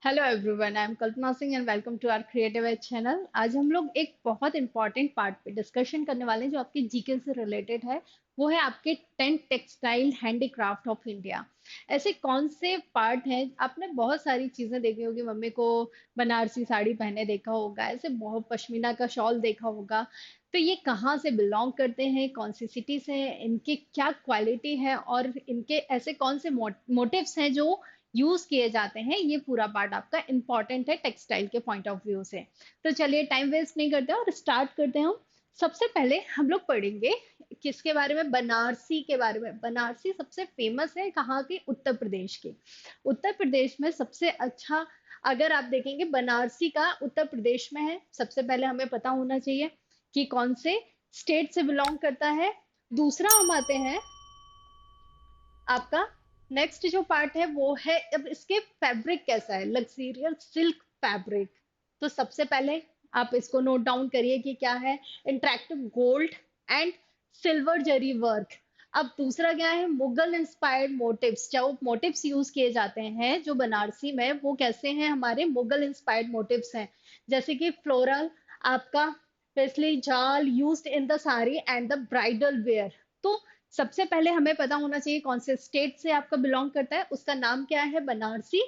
Hello everyone, I am Kalpana Singh and welcome to our creative edge channel. आज हम लोग एक बहुत इंपॉर्टेंट पार्ट पे डिस्कशन करने वाले हैं जो आपके जीके से रिलेटेड है। वो है आपके 10 टेक्सटाइल हैंडीक्राफ्ट ऑफ इंडिया। ऐसे कौन से पार्ट हैं? आपने बहुत सारी चीजें देखी होगी, मम्मी को बनारसी साड़ी पहने देखा होगा, ऐसे बहुत पश्मीना का शॉल देखा होगा। तो ये कहाँ से बिलोंग करते हैं, कौन सी सिटी से हैं, इनकी क्या क्वालिटी है और इनके ऐसे कौन से मोटिव्स हैं जो यूज किए जाते हैं, ये पूरा पार्ट आपका इंपॉर्टेंट है टेक्सटाइल के पॉइंट ऑफ व्यू से। तो चलिए टाइम वेस्ट नहीं करते और स्टार्ट करते हैं हम। सबसे पहले हम लोग पढ़ेंगे किसके बारे में, बनारसी के बारे में। बनारसी सबसे फेमस है कहाँ की? उत्तर प्रदेश की। उत्तर प्रदेश में सबसे अच्छा अगर आप देखेंगे बनारसी का उत्तर प्रदेश में है। सबसे पहले हमें पता होना चाहिए कि कौन से स्टेट से बिलोंग करता है। दूसरा हम आते हैं आपका नेक्स्ट जो पार्ट है वो है अब इसके फैब्रिक कैसा है, लग्जीरियस सिल्क फैब्रिक। तो सबसे पहले आप इसको नोट डाउन करिए कि क्या है, interactive gold and silver zari work. अब दूसरा क्या है, मुगल इंस्पायर्ड मोटिव्स। जो मोटिव्स यूज किए जाते हैं जो बनारसी में, वो कैसे हैं? हमारे मुगल इंस्पायर्ड मोटिव्स हैं, जैसे कि फ्लोरल आपका पेस्ली जाल used in the sari and the bridal where. तो सबसे पहले हमें पता होना चाहिए कौन से स्टेट से आपका बिलोंग करता है, उसका नाम क्या है, बनारसी।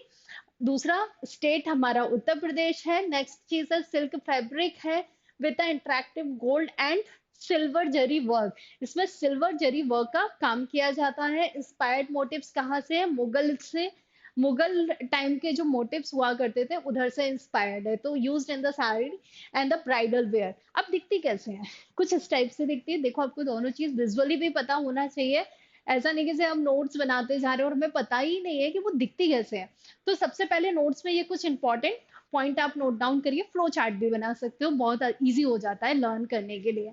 दूसरा स्टेट हमारा उत्तर प्रदेश है। नेक्स्ट चीज है सिल्क फैब्रिक है with interactive gold and silver zari work. इसमें सिल्वर जरी वर्क का काम किया जाता है। इंस्पायर्ड मोटिव्स कहाँ से है? मुगल से। मुगल टाइम के जो मोटिव्स हुआ करते थे उधर से इंस्पायर्ड है। तो used in the sari and the bridal where. अब दिखती कैसे है? कुछ इस टाइप से दिखती है। देखो, आपको दोनों चीज विजुअली भी पता होना चाहिए। ऐसा नहीं कि जैसे हम नोट्स बनाते जा रहे हैं और हमें पता ही नहीं है कि वो दिखती कैसे है। तो सबसे पहले नोट्स में ये कुछ इंपॉर्टेंट पॉइंट आप नोट डाउन करिए। फ्लो चार्ट भी बना सकते हो, बहुत इजी हो जाता है लर्न करने के लिए।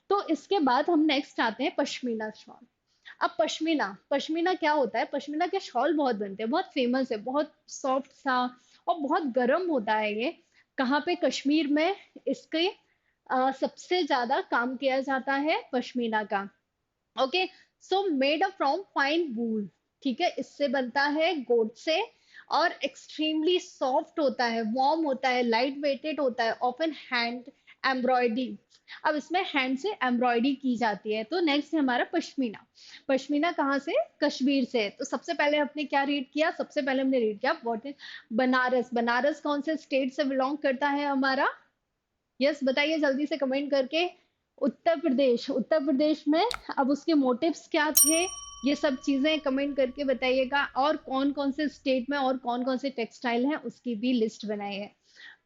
तो इसके बाद हम नेक्स्ट आते हैं पश्मीना शॉल। अब पश्मीना, पश्मीना क्या होता है? पश्मीना के शॉल बहुत बनते हैं, बहुत फेमस है, बहुत सॉफ्ट सा और बहुत गर्म होता है ये। कहाँ पे? कश्मीर में इसके सबसे ज्यादा काम किया जाता है पश्मीना का। Okay, so made up from fine wool. ठीक है, इससे बनता है गोट से और एक्सट्रीमली सॉफ्ट होता है, वार्म होता है, लाइट वेटेड होता है, ऑफन हैंड एम्ब्रॉयडरी। अब इसमें हैंड से एम्ब्रॉयडरी की जाती है। तो नेक्स्ट है हमारा पश्मीना। पश्मीना कहाँ से? कश्मीर से। तो सबसे पहले हमने क्या रीड किया? सबसे पहले हमने रीड किया व्हाट इज बनारस। बनारस कौन से स्टेट से बिलोंग करता है हमारा? यस, बताइए जल्दी से कमेंट करके। उत्तर प्रदेश। उत्तर प्रदेश में। अब उसके मोटिव्स क्या थे, ये सब चीजें कमेंट करके बताइएगा। और कौन कौन से स्टेट में और कौन कौन से टेक्सटाइल हैं उसकी भी लिस्ट बनाई है।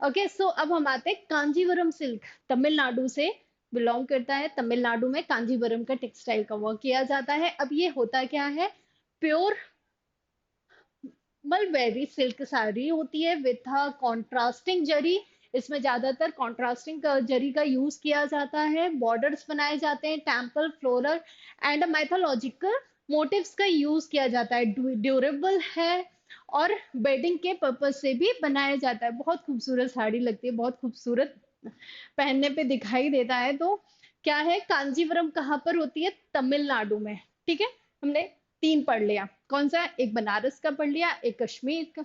ओके, सो अब हम आते हैं कांजीवरम सिल्क। तमिलनाडु से बिलोंग करता है। तमिलनाडु में कांजीवरम का टेक्सटाइल का वर्क किया जाता है। अब ये होता क्या है? प्योर मलबेरी सिल्क साड़ी होती है विथ कॉन्ट्रास्टिंग जरी। इसमें ज्यादातर कॉन्ट्रास्टिंग जरी का यूज किया जाता है। बॉर्डर्स बनाए जाते हैं, temple floral and mythological motives का यूज किया जाता है। ड्यूरेबल है और बेडिंग के पर्पज से भी बनाया जाता है। बहुत खूबसूरत साड़ी लगती है, बहुत खूबसूरत पहनने पे दिखाई देता है। तो क्या है, कांजीवरम कहाँ पर होती है? तमिलनाडु में। ठीक है, हमने तीन पढ़ लिया। कौन सा? एक बनारस का पढ़ लिया, एक कश्मीर का,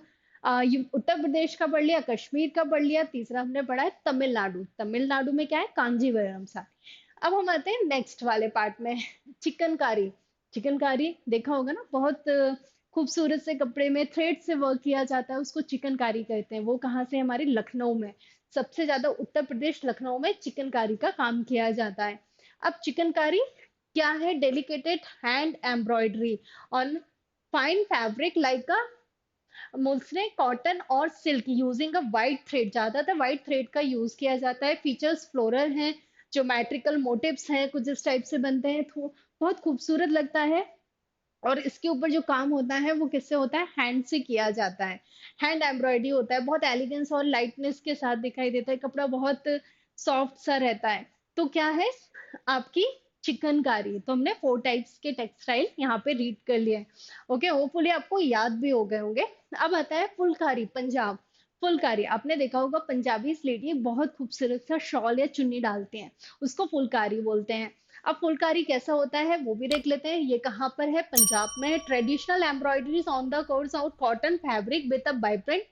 उत्तर प्रदेश का पढ़ लिया, कश्मीर का पढ़ लिया, तीसरा हमने पढ़ा है तमिलनाडु। तमिलनाडु में क्या है? कांजीवरम सा। अब हम आते हैं नेक्स्ट वाले पार्ट में, चिकनकारी। चिकनकारी देखा होगा ना, बहुत खूबसूरत से कपड़े में थ्रेड से वर्क किया जाता है, उसको चिकनकारी कहते हैं। वो कहाँ से? हमारे लखनऊ में। सबसे ज्यादा उत्तर प्रदेश लखनऊ में चिकनकारी का काम किया जाता है। अब चिकनकारी क्या है? Delicated hand embroidery on fine fabric like a mostly cotton और silk using a white thread. ज्यादातर वाइट थ्रेड का यूज किया जाता है। फीचर्स फ्लोरल हैं, ज्योमेट्रिकल मोटिव्स हैं, कुछ इस टाइप से बनते हैं। तो बहुत खूबसूरत लगता है। और इसके ऊपर जो काम होता है वो किससे होता है? हैंड से किया जाता है। हैंड एम्ब्रॉयडरी होता है, बहुत एलिगेंस और लाइटनेस के साथ दिखाई देता है। कपड़ा बहुत सॉफ्ट सा रहता है। तो क्या है आपकी? चिकनकारी। तो हमने 4 टाइप्स के टेक्सटाइल यहाँ पे रीड कर लिए। ओके, होपफुली आपको याद भी हो गए होंगे। अब आता है फुलकारी, पंजाब। फुलकारी आपने देखा होगा, पंजाबी लेडी बहुत खूबसूरत सा शॉल या चुन्नी डालती हैं, उसको फुलकारी बोलते हैं। अब फुलकारी कैसा होता है वो भी देख लेते हैं। ये कहाँ पर है? पंजाब में है। Traditional embroideries on the course of cotton fabric with a vibrant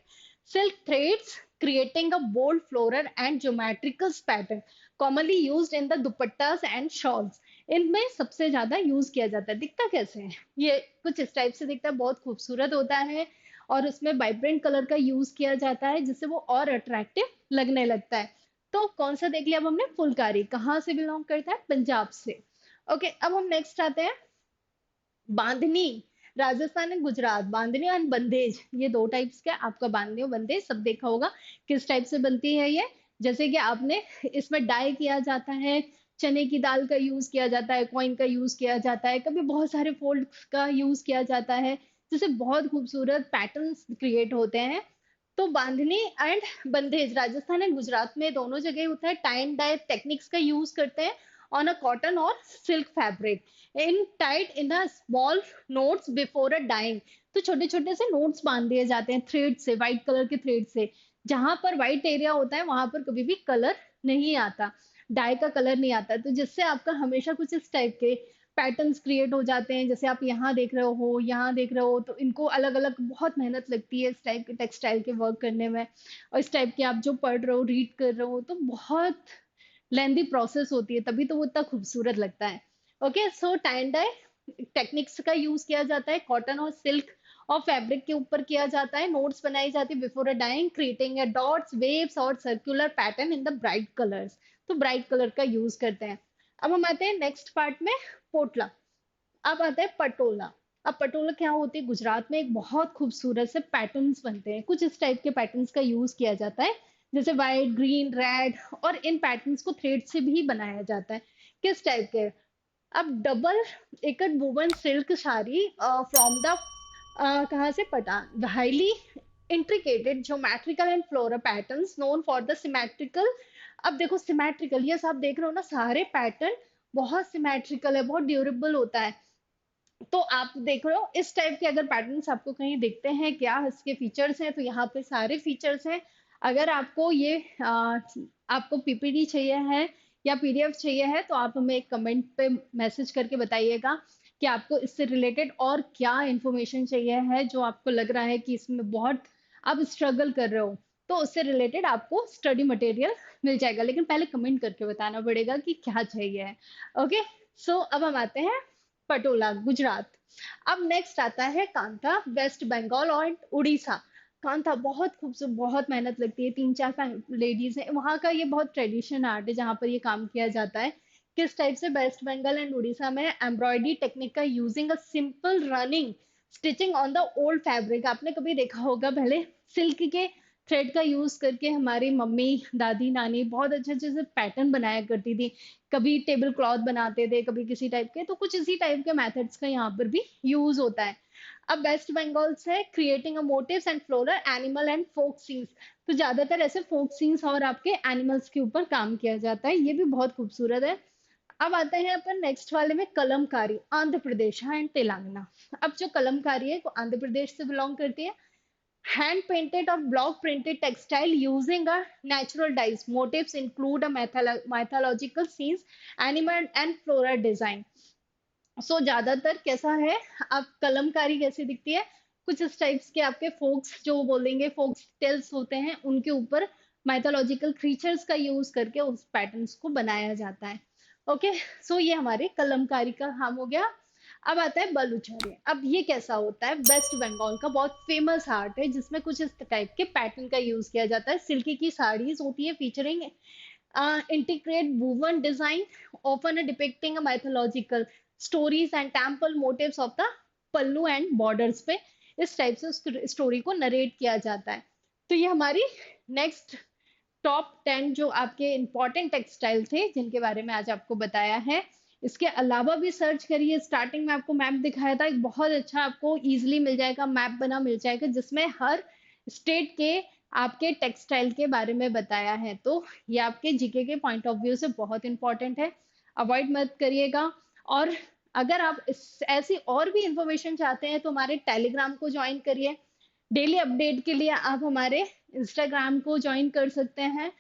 Silk threads creating a bold floral and geometrical pattern commonly used in the dupattas and shawls. इनमें सबसे ज्यादा यूज किया जाता है। दिखता कैसे है ये? कुछ इस टाइप से दिखता है, बहुत खूबसूरत होता है और उसमें वाइब्रेंट कलर का यूज किया जाता है जिससे वो और अट्रैक्टिव लगने लगता है। तो कौन सा देख लिया अब हमने? फुलकारी कहाँ से बिलोंग करता है? पंजाब से। ओके, अब हम नेक्स्ट आते हैं बांधनी। राजस्थान एंड गुजरात, बांधनी एंड बंदेज, ये दो टाइप्स के। आपका बांधनी और बंदेज सब देखा होगा किस टाइप से बनती है ये। जैसे कि आपने इसमें डाई किया जाता है, चने की दाल का यूज किया जाता है, कॉइन का यूज किया जाता है, कभी बहुत सारे फोल्ड का यूज किया जाता है, जिससे बहुत खूबसूरत पैटर्न्स क्रिएट होते हैं। तो बांधनी एंड बंदेज राजस्थान एंड गुजरात में दोनों जगह होता है। टाई एंड डाई टेक्निक्स का यूज करते हैं ऑन अ कॉटन और silk fabric in tight in a small knots before a dyeing. तो छोटे छोटे से नोट्स बांध दिए जाते हैं थ्रेड से, व्हाइट कलर के थ्रेड से। जहां पर व्हाइट एरिया होता है वहां पर कभी भी कलर नहीं आता, डाई का कलर नहीं आता, तो जिससे आपका हमेशा कुछ इस टाइप के पैटर्न्स क्रिएट हो जाते हैं। जैसे आप यहाँ देख रहे हो, यहाँ देख रहे हो, तो इनको अलग अलग बहुत मेहनत लगती है इस टाइप के टेक्सटाइल के वर्क करने में। और इस टाइप के आप जो पढ़ रहे हो, रीड कर रहे हो, तो बहुत लेंदी प्रोसेस होती है, तभी तो वो इतना खूबसूरत लगता है। Okay, so tie and dye techniques का यूज किया जाता है कॉटन और सिल्क और फैब्रिक के ऊपर किया जाता है। नोट्स बनाई जाती है before a dyeing, creating a dots, waves और circular pattern in the bright colours. तो ब्राइट कलर का यूज करते हैं। अब हम आते हैं नेक्स्ट पार्ट में, पोटला। अब आता है पटोला। अब पटोला क्या होती है? गुजरात में एक बहुत खूबसूरत से पैटर्न्स बनते हैं, कुछ इस टाइप के पैटर्न्स का यूज किया जाता है, जैसे व्हाइट, ग्रीन, रेड। और इन पैटर्न्स को थ्रेड से भी बनाया जाता है। किस टाइप के? अब double ikat woven silk sari from the कहाँ से? Patan, highly intricated geometrical and floral patterns known for the symmetrical. अब देखो सिमेट्रिकल, ये सब देख रहे हो ना, सारे पैटर्न बहुत सिमेट्रिकल है, बहुत ड्यूरेबल होता है। तो आप देख रहे हो इस टाइप के अगर पैटर्न्स आपको कहीं दिखते हैं, क्या इसके फीचर्स हैं, तो यहाँ पे सारे फीचर्स हैं। अगर आपको ये आपको पीपीटी चाहिए है या पीडीएफ चाहिए है, तो आप हमें एक कमेंट पे मैसेज करके बताइएगा कि आपको इससे रिलेटेड और क्या इंफॉर्मेशन चाहिए है, जो आपको लग रहा है कि इसमें बहुत आप स्ट्रगल कर रहे हो, तो उससे रिलेटेड आपको स्टडी मटेरियल मिल जाएगा। लेकिन पहले कमेंट करके बताना पड़ेगा कि क्या चाहिए है। ओके, सो अब हम आते हैं पटोला, गुजरात। अब नेक्स्ट आता है कांथा, वेस्ट बंगाल और उड़ीसा। कांथा बहुत खूबसूरत, बहुत मेहनत लगती है, तीन चार लेडीज हैं वहां का, ये बहुत ट्रेडिशन आर्ट है जहाँ पर ये काम किया जाता है। किस टाइप से? वेस्ट बंगाल एंड उड़ीसा में एम्ब्रॉयडरी टेक्निक का using a simple running stitching on the old fabric. आपने कभी देखा होगा पहले सिल्क के थ्रेड का यूज करके हमारी मम्मी, दादी, नानी बहुत अच्छे अच्छे से पैटर्न बनाया करती थी। कभी टेबल क्लॉथ बनाते थे, कभी किसी टाइप के, तो कुछ इसी टाइप के मेथड्स का यहाँ पर भी यूज होता है। अब वेस्ट बंगाल से creating a motives and floral animal and folk scenes. तो ज्यादातर ऐसे फोक सीन्स और आपके एनिमल्स के ऊपर काम किया जाता है, ये भी बहुत खूबसूरत है। अब आते हैं अपन नेक्स्ट वाले में, कलमकारी, आंध्र प्रदेश एंड तेलंगाना। अब जो कलमकारी है वो आंध्र प्रदेश से बिलोंग करती है। Hand painted or block printed textile using a natural dyes. Motifs include a mythological scenes, animal and floral design. So ज्यादातर कैसा है? अब कलमकारी कैसी दिखती है? कुछ इस टाइप्स के आपके फोक्स जो बोलेंगे, फोक्स टेल्स होते हैं, उनके ऊपर माइथोलॉजिकल क्रीचर्स का यूज करके उस पैटर्न्स को बनाया जाता है। ओके, सो ये हमारे कलमकारी का काम हो गया। अब आता है बलूचरी। अब ये कैसा होता है? वेस्ट बंगाल का बहुत फेमस आर्ट है जिसमें कुछ इस टाइप के पैटर्न का यूज किया जाता है। सिल्की की साड़ीज होती है featuring intricate woven design, often depicting a mythological stories and temple motifs of the pallu and borders पे इस टाइप से स्टोरी को नरेट किया जाता है। तो ये हमारी नेक्स्ट टॉप 10 जो आपके इंपॉर्टेंट टेक्सटाइल थे जिनके बारे में आज आपको बताया है। इसके अलावा भी सर्च करिए, स्टार्टिंग में आपको मैप दिखाया था, एक बहुत अच्छा आपको इजीली मिल जाएगा, मैप बना मिल जाएगा जिसमें हर स्टेट के आपके टेक्सटाइल के बारे में बताया है। तो ये आपके जीके के पॉइंट ऑफ व्यू से बहुत इंपॉर्टेंट है, अवॉइड मत करिएगा। और अगर आप ऐसी और भी इंफॉर्मेशन चाहते हैं तो हमारे टेलीग्राम को ज्वाइन करिए। डेली अपडेट के लिए आप हमारे इंस्टाग्राम को ज्वाइन कर सकते हैं।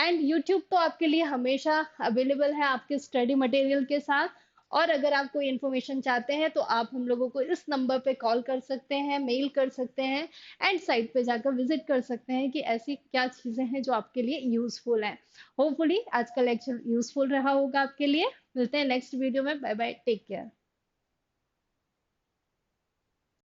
एंड यूट्यूब तो आपके लिए हमेशा अवेलेबल है आपके स्टडी मटेरियल के साथ। और अगर आप कोई इन्फॉर्मेशन चाहते हैं तो आप हम लोगों को इस नंबर पे कॉल कर सकते हैं, मेल कर सकते हैं एंड साइट पे जाकर विजिट कर सकते हैं कि ऐसी क्या चीज़ें हैं जो आपके लिए यूजफुल हैं। होपफुली आज का लेक्चर यूजफुल रहा होगा आपके लिए। मिलते हैं नेक्स्ट वीडियो में। Bye bye, take care.